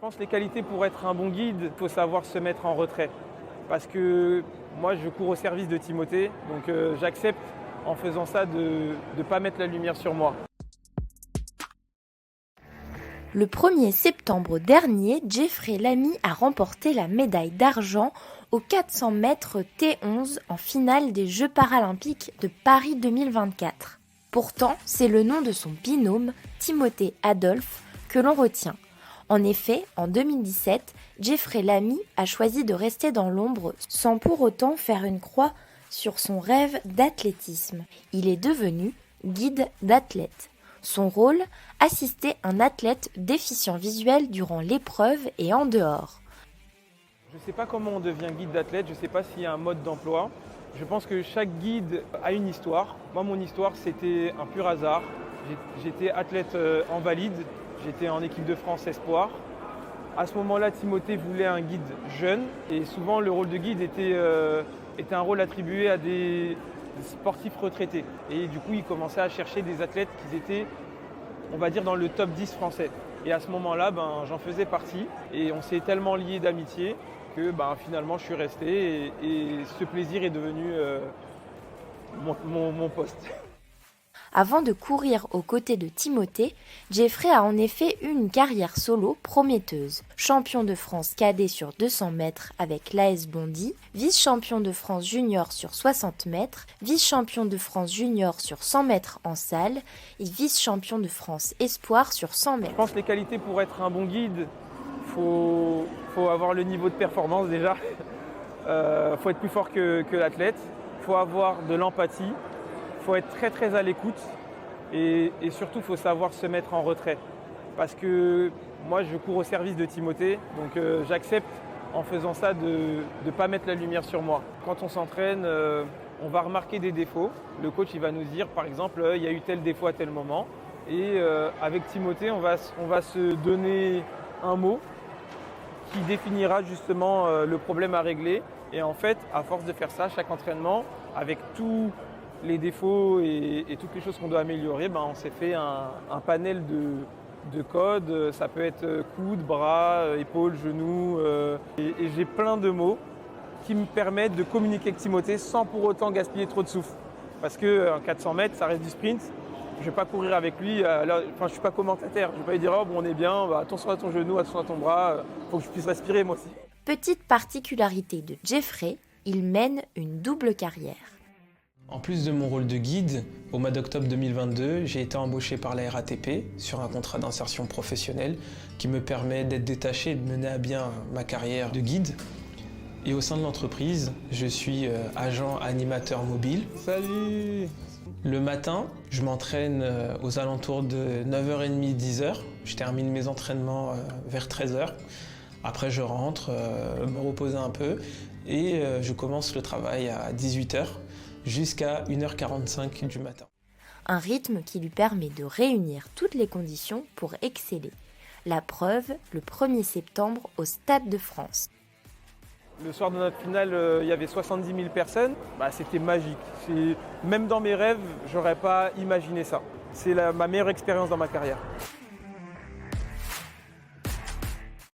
pense que les qualités pour être un bon guide, il faut savoir se mettre en retrait. Parce que moi, je cours au service de Timothée, donc j'accepte en faisant ça de ne pas mettre la lumière sur moi. Le 1er septembre dernier, Jeffrey Lamy a remporté la médaille d'argent aux 400 mètres T11 en finale des Jeux paralympiques de Paris 2024. Pourtant, c'est le nom de son binôme, Timothée Adolphe, que l'on retient. En effet, en 2017, Jeffrey Lamy a choisi de rester dans l'ombre sans pour autant faire une croix sur son rêve d'athlétisme. Il est devenu guide d'athlète. Son rôle, assister un athlète déficient visuel durant l'épreuve et en dehors. Je ne sais pas comment on devient guide d'athlète, je ne sais pas s'il y a un mode d'emploi. Je pense que chaque guide a une histoire. Moi, mon histoire, c'était un pur hasard. J'étais athlète en valide, j'étais en équipe de France Espoir. À ce moment-là, Timothée voulait un guide jeune et souvent le rôle de guide était un rôle attribué à des sportifs retraités. Et du coup, il commençait à chercher des athlètes qui étaient, on va dire, dans le top 10 français. Et à ce moment-là, j'en faisais partie et on s'est tellement liés d'amitié que finalement je suis resté et ce plaisir est devenu mon poste. Avant de courir aux côtés de Timothée, Jeffrey a en effet eu une carrière solo prometteuse. Champion de France cadet sur 200 mètres avec l'AS Bondy, vice-champion de France junior sur 60 mètres, vice-champion de France junior sur 100 mètres en salle et vice-champion de France espoir sur 100 mètres. Je pense que les qualités pour être un bon guide, faut avoir le niveau de performance déjà. Faut être plus fort que l'athlète, faut avoir de l'empathie. Il faut être très très à l'écoute et surtout il faut savoir se mettre en retrait. Parce que moi je cours au service de Timothée, donc j'accepte en faisant ça de ne pas mettre la lumière sur moi. Quand on s'entraîne, on va remarquer des défauts. Le coach il va nous dire par exemple il y a eu tel défaut à tel moment. Et avec Timothée on va se donner un mot qui définira justement le problème à régler. Et en fait, à force de faire ça, chaque entraînement, avec tous les défauts et toutes les choses qu'on doit améliorer, on s'est fait un panel de codes. Ça peut être coude, bras, épaules, genoux. Et j'ai plein de mots qui me permettent de communiquer avec Timothée sans pour autant gaspiller trop de souffle. Parce qu'un 400 mètres, ça reste du sprint. Je ne vais pas courir avec lui. Je ne suis pas commentateur. Je ne vais pas lui dire oh, bon, on est bien, attention à ton genou, attention à ton bras. Il faut que je puisse respirer moi aussi. Petite particularité de Jeffrey, il mène une double carrière. En plus de mon rôle de guide, au mois d'octobre 2022, j'ai été embauché par la RATP sur un contrat d'insertion professionnelle qui me permet d'être détaché et de mener à bien ma carrière de guide. Et au sein de l'entreprise, je suis agent animateur mobile. Salut! Le matin, je m'entraîne aux alentours de 9h30, 10h. Je termine mes entraînements vers 13h. Après, je rentre, me reposer un peu et je commence le travail à 18h jusqu'à 1h45 du matin. Un rythme qui lui permet de réunir toutes les conditions pour exceller. La preuve, le 1er septembre au Stade de France. Le soir de notre finale, il y avait 70 000 personnes. C'était magique. Même dans mes rêves, j'aurais pas imaginé ça. C'est ma meilleure expérience dans ma carrière.